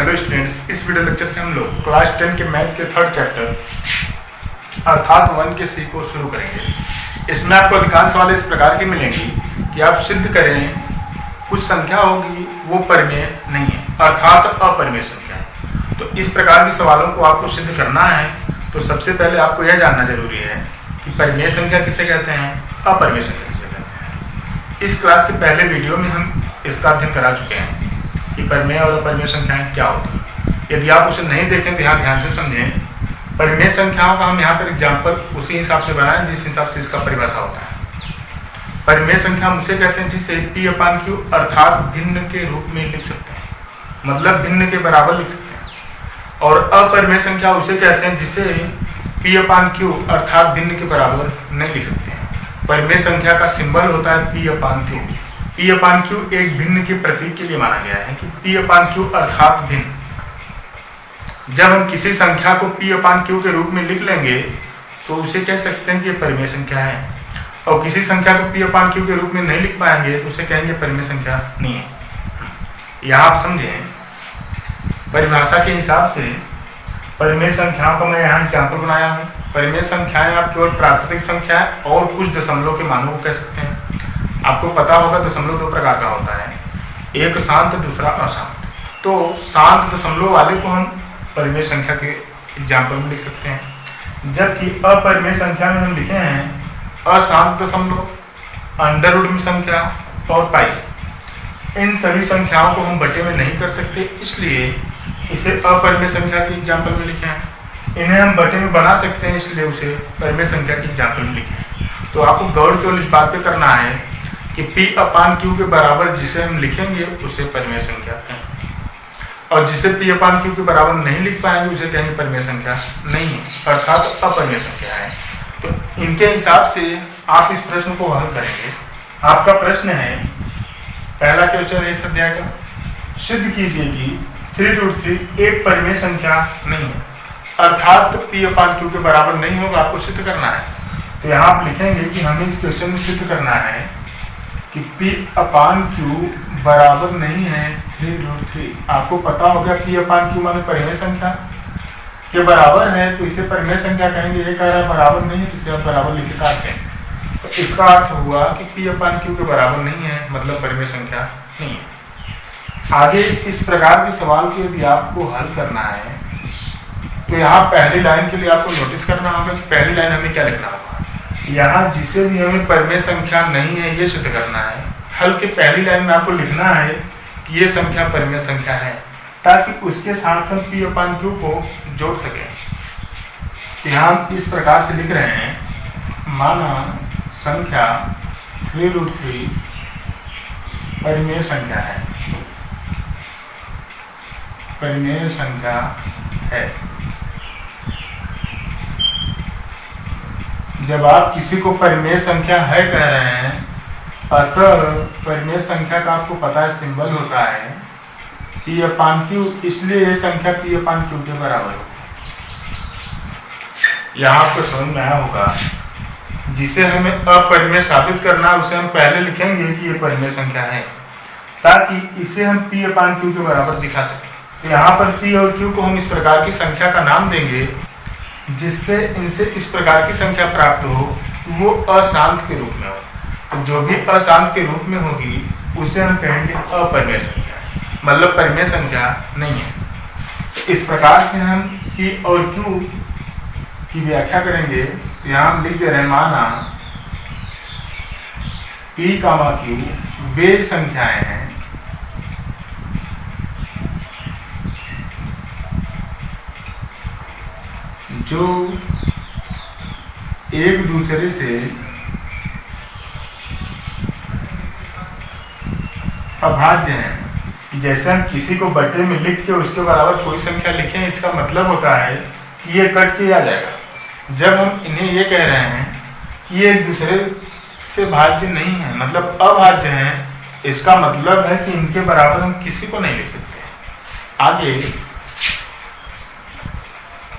Hello students, इस video lecture से हम लोग क्लास 10 के मैथ के थर्ड चैप्टर अर्थात 1 के सी को शुरू करेंगे। इसमें आपको अधिकांश सवाल इस प्रकार के मिलेंगी कि आप सिद्ध करें कुछ संख्या होगी वो परिमेय नहीं है अर्थात अपरिमेय संख्या है। तो इस प्रकार के सवालों को आपको सिद्ध करना है तो सबसे पहले आपको यह जानना जरूरी है कि परिमेय संख्या किसे कहते हैं, अपरिमेय संख्या किसे कहते हैं। इस क्लास के पहले वीडियो में हम इसका अध्ययन करा चुके हैं कि परिमेय और अपरिमेय संख्याएं क्या होती हैं। यदि आप उसे नहीं देखें तो यहाँ ध्यान से समझें। परिमेय संख्याओं का हम यहाँ पर एग्जाम्पल उसी हिसाब से बनाएं जिस हिसाब से इसका परिभाषा होता है। परिमेय संख्या हम उसे कहते हैं जिसे P/Q अर्थात भिन्न के रूप में लिख सकते हैं, मतलब भिन्न के बराबर लिख सकते हैं। और अपरिमेय संख्या उसे कहते हैं जिसे P/Q अर्थात भिन्न के बराबर नहीं लिख सकते हैं। परिमेय संख्या का सिंबल होता है P/Q। P/Q एक भिन्न के प्रतीक के लिए माना गया है कि P/Q अर्थात भिन्न। जब हम किसी संख्या को P/Q के रूप में लिख लेंगे तो उसे कह सकते हैं कि यह परिमेय संख्या है, और किसी संख्या को P/Q के रूप में नहीं लिख पाएंगे तो उसे कहेंगे परिमेय संख्या नहीं है। यहाँ आप समझें, परिभाषा के हिसाब से परिमेय संख्याओं का मैं यहाँ एग्जाम्पल बनाया हूँ। परिमेय संख्याएं आप केवल प्राकृतिक संख्या और कुछ दशमलव के मानों को कह सकते हैं। आपको पता होगा दशमलव दो प्रकार का होता है, एक शांत दूसरा अशांत। तो शांत दशमलव वाले को हम परिमेय संख्या के एग्जाम्पल में लिख सकते हैं, जबकि अपरिमेय संख्या में हम लिखे हैं अशांत दशमलव, अंडरवुड संख्या और पाई। इन सभी संख्याओं को हम बटे में नहीं कर सकते, इसलिए इसे अपरिमेय संख्या के एग्जाम्पल में लिखे हैं। इन्हें हम बटे में बना सकते हैं, इसलिए उसे परिमेय संख्या के एग्जाम्पल में लिखे हैं। तो आपको गौर केवल इस बात पे करना है कि P/Q के बराबर जिसे हम लिखेंगे उसे परिमेय संख्या कहेंगे, और जिसे P/Q के बराबर नहीं लिख पाएंगे उसे कहेंगे परिमेय संख्या नहीं है अर्थात अपरिमेय संख्या है। तो इनके हिसाब से आप इस प्रश्न को हल करेंगे। आपका प्रश्न है, पहला क्वेश्चन है इस अध्याय का, सिद्ध कीजिए कि 3√3 एक परिमेय संख्या नहीं है अर्थात P/Q के बराबर नहीं होगा। आपको सिद्ध करना है। तो यहाँ आप लिखेंगे कि हमें इस क्वेश्चन में सिद्ध करना है कि P/Q बराबर नहीं है 3√3। आपको पता होगा P/Q माने परिमेय संख्या के बराबर है, तो इसे परिमेय संख्या कहेंगे। ये कह रहा है बराबर नहीं है तो इसे आप बराबर लिख के काटते हैं। तो इसका अर्थ हुआ कि P/Q के बराबर नहीं है, मतलब परिमेय संख्या नहीं है। आगे इस प्रकार के सवाल को यदि आपको हल करना है तो यहाँ पहली लाइन के लिए आपको नोटिस करना होगा कि पहली लाइन हमें क्या लिखना होगा। यहाँ जिसे भी हमें परिमेय संख्या नहीं है ये सिद्ध करना है। हल के पहली लाइन में आपको लिखना है कि ये संख्या परिमेय संख्या है, ताकि उसके साथ हम P/Q को जोड़ सकें। यहाँ हम इस प्रकार से लिख रहे हैं, माना संख्या 3√3 परिमेय संख्या है, परिमेय संख्या है। जब आप किसी को परिमेय संख्या है कह रहे हैं, अतः परिमेय संख्या का आपको पता है सिंबल होता है P/Q, इसलिए यह संख्या P/Q के बराबर होगी। यहाँ आपको समझ में आया होगा, जिसे हमें अपरिमेय साबित करना है उसे हम पहले लिखेंगे कि यह परिमेय संख्या है, ताकि इसे हम P/Q के बराबर दिखा सकें। तो यहाँ पर P और Q को हम इस प्रकार की संख्या का नाम देंगे जिससे इनसे इस प्रकार की संख्या प्राप्त हो वो अशांत के रूप में हो। तो जो भी अशांत के रूप में होगी उसे हम कहेंगे अपरिमेय संख्या, मतलब परिमेय संख्या नहीं है। तो इस प्रकार से हम P और Q की व्याख्या करेंगे। तो यहाँ हम लिख दे रहे हैं, माना P/Q वे संख्याएं हैं जो एक दूसरे से अभाज्य हैं। जैसे हम किसी को बटे में लिख के उसके बराबर कोई संख्या लिखें, इसका मतलब होता है कि ये कट के आ जाएगा। जब हम इन्हें ये कह रहे हैं कि ये एक दूसरे से भाज्य नहीं है, मतलब अभाज्य हैं, इसका मतलब है कि इनके बराबर हम किसी को नहीं लिख सकते। आगे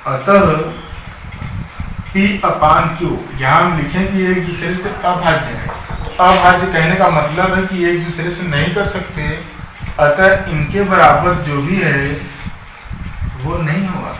अतः P/Q यहाँ हम लिखेंगे एक दूसरे से अभाज्य है। अभाज्य कहने का मतलब है कि एक दूसरे से नहीं कर सकते, अतः इनके बराबर जो भी है वो नहीं होगा।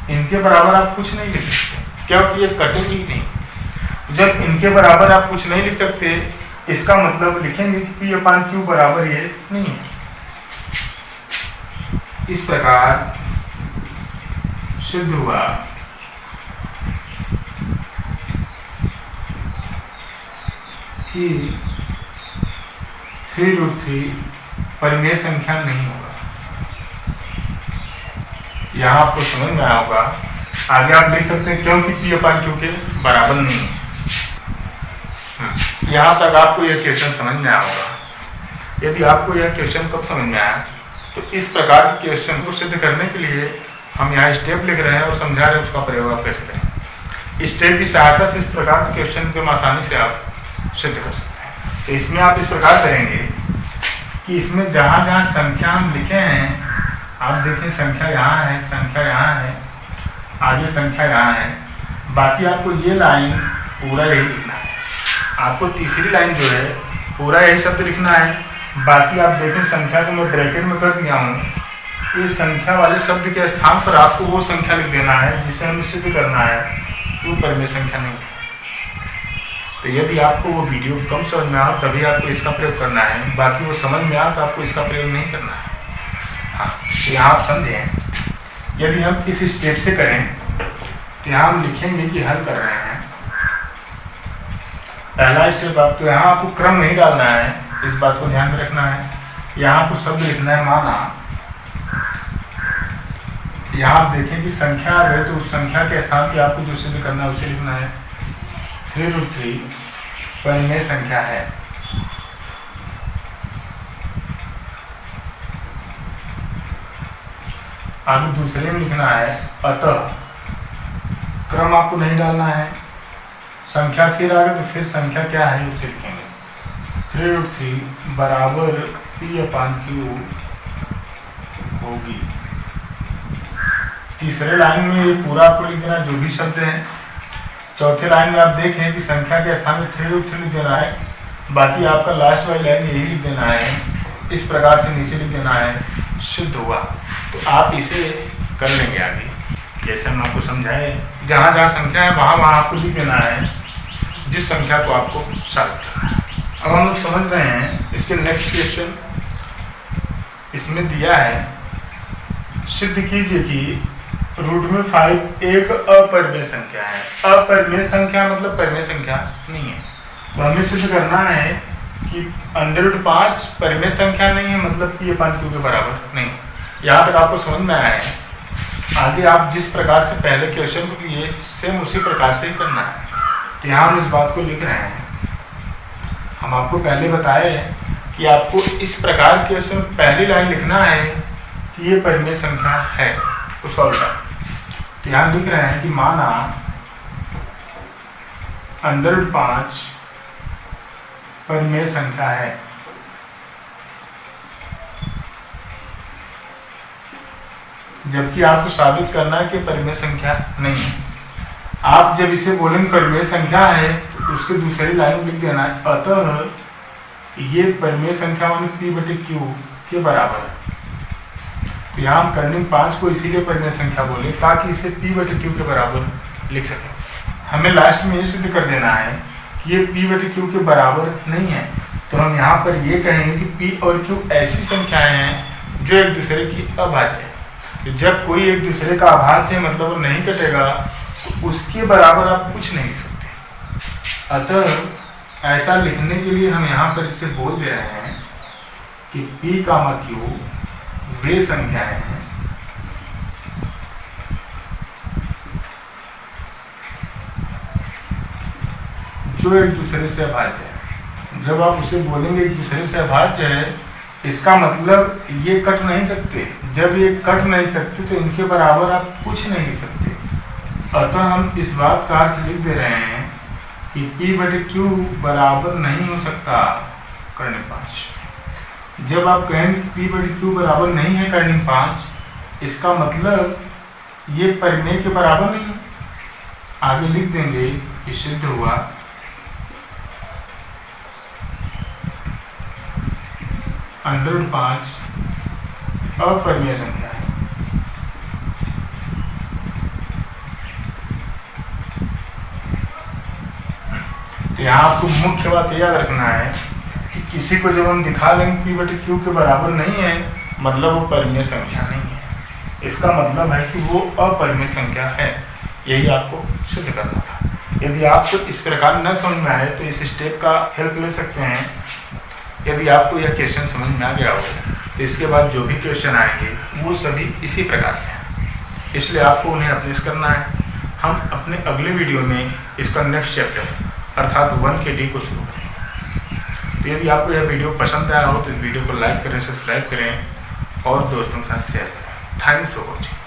इनके बराबर आप कुछ नहीं लिख सकते क्योंकि ये कटेगी ही नहीं। जब इनके बराबर आप कुछ नहीं लिख सकते, इसका मतलब लिखेंगे कि पी अपान क्यू बराबर ये नहीं है। इस प्रकार सिद्ध हुआ कि 3√3 परिमेय संख्या नहीं होगा। यहां आपको समझ में आया होगा। आगे आप लिख सकते हैं क्योंकि पी अपान क्यू के बराबर नहीं है। यहां तक आपको यह क्वेश्चन समझ में आया होगा। यदि आपको यह क्वेश्चन कब समझ में आया, तो इस प्रकार के क्वेश्चन को सिद्ध करने के लिए हम यहाँ स्टेप लिख रहे हैं और समझा रहे हैं उसका प्रयोग आप कैसे करें। स्टेप की सहायता से इस प्रकार के क्वेश्चन को आसानी से आप सिद्ध कर सकते हैं। तो इसमें आप इस प्रकार करेंगे कि इसमें जहाँ जहाँ संख्या हम लिखे हैं, आप देखें संख्या यहाँ है, संख्या यहाँ है, आगे संख्या यहाँ है। बाकी आपको ये लाइन पूरा यही लिखना है। आपको तीसरी लाइन जो है पूरा यही शब्द लिखना है। बाकी आप देखें संख्या को मैं ब्रैकेट में कर दिया हूँ। इस संख्या वाले शब्द के स्थान पर आपको वो संख्या लिख देना है जिसे हमें सिद्ध करना है वो परिमेय संख्या नहीं है। तो यदि आपको वो वीडियो कम समझ में आओ तभी आपको इसका प्रयोग करना है, बाकी वो समझ में आओ तो आपको इसका प्रयोग नहीं करना है। हाँ, तो यहाँ आप समझें। यदि हम इस स्टेप से करें तो यहाँ हम लिखेंगे कि हल कर रहे हैं। पहला स्टेप आप तो यहाँ आपको क्रम नहीं डालना है, इस बात को ध्यान में रखना है। यहाँ आपको शब्द लिखना है माना। यहाँ आप देखें कि संख्या आ गई तो उस संख्या के स्थान पे आपको जो सिद्ध करना है उसे लिखना है। 3√3 परिमेय संख्या है। आगे दूसरे में लिखना है अतः। क्रम आपको नहीं डालना है। संख्या फिर आ गई तो फिर संख्या क्या है उसे लिखेंगे। 3√3 बराबर पी अपान क्यू होगी। तीसरे लाइन में ये पूरा आपको लिख देना जो भी शब्द हैं। चौथे लाइन में आप देखें कि संख्या के स्थान में 3√3 लिख देना है। बाकी आपका लास्ट वाली लाइन यही लिख देना है। इस प्रकार से नीचे लिख देना है सिद्ध हुआ। तो आप इसे कर लेंगे आगे जैसे हम आपको समझाए। जहाँ जहाँ संख्या है वहाँ वहाँ आपको लिख देना है जिस संख्या को आपको सॉल्व करना है। अब हम लोग समझ रहे हैं इसके नेक्स्ट क्वेश्चन। इसमें दिया है सिद्ध कीजिए कि √5 एक अपरिमेय संख्या है। अपरिमेय संख्या मतलब परिमेय संख्या नहीं है। तो हमें सिद्ध करना है कि √5 परिमेय संख्या नहीं है, मतलब पी अपान क्यू के बराबर नहीं। यहाँ तक आपको समझ में आया है। आगे आप जिस प्रकार से पहले क्वेश्चन को किए सेम उसी प्रकार से ही करना है। तो यहाँ हम इस बात को लिख रहे हैं। हम आपको पहले बताए कि आपको इस प्रकार के क्वेश्चन पहली लाइन लिखना है कि ये परिमेय संख्या है, उसका उल्टा। तो यहाँ लिख रहे हैं कि माना √5 परिमेय संख्या है। जबकि आपको साबित करना है कि परिमेय संख्या नहीं है। आप जब इसे बोलेंगे परिमेय संख्या है तो उसके दूसरी लाइन में लिख देना है अतः ये परिमेय संख्या माने p/q के बराबर है। तो यहाँ हम कर्निंग 5 को इसीलिए परिमेय संख्या बोले ताकि इसे p/q के बराबर लिख सकें। हमें लास्ट में ये सिद्ध कर देना है कि ये p/q के बराबर नहीं है। तो हम यहाँ पर ये कहेंगे कि p और q ऐसी संख्याएं हैं जो एक दूसरे की अभाज्य है। तो जब कोई एक दूसरे का अभाज्य है मतलब वो नहीं कटेगा, तो उसके बराबर आप कुछ नहीं लिख सकते। अतः ऐसा लिखने के लिए हम यहाँ पर इसे बोल दे रहे हैं कि p, q वे संख्याएं हैं जो एक दूसरे से अभाज्य है। जब आप उसे बोलेंगे एक दूसरे से अभाज्य है, इसका मतलब ये कट नहीं सकते। जब ये कट नहीं सकते तो इनके बराबर आप कुछ नहीं लिख सकते। अतः हम इस बात का अर्थ लिख दे रहे हैं कि p/q बराबर नहीं हो सकता कर्निंग 5। जब आप कहेंगे p/q बराबर नहीं है कर्निंग 5, इसका मतलब ये परिमेय के बराबर नहीं। आगे लिख देंगे कि सिद्ध हुआ √5 अपरिमेय संख्या है। तो यहाँ आपको मुख्य बात याद रखना है कि किसी को जब हम दिखा लेंगे P बटे Q के बराबर नहीं है, मतलब वो परिमेय संख्या नहीं है, इसका मतलब है कि वो अपरिमेय संख्या है। यही आपको सिद्ध करना था। यदि आपको इस प्रकार न समझ में आए तो इस स्टेप का हेल्प ले सकते हैं। यदि आपको यह क्वेश्चन समझ में आ गया हो तो इसके बाद जो भी क्वेश्चन आएंगे वो सभी इसी प्रकार से हैं, इसलिए आपको उन्हें अभ्यास करना है। हम अपने अगले वीडियो में इसका नेक्स्ट चैप्टर अर्थात 1 के D को शुरू करेंगे। तो यदि आपको यह वीडियो पसंद आया हो तो इस वीडियो को लाइक करें, सब्सक्राइब करें और दोस्तों के साथ शेयर करें। Thanks for watching.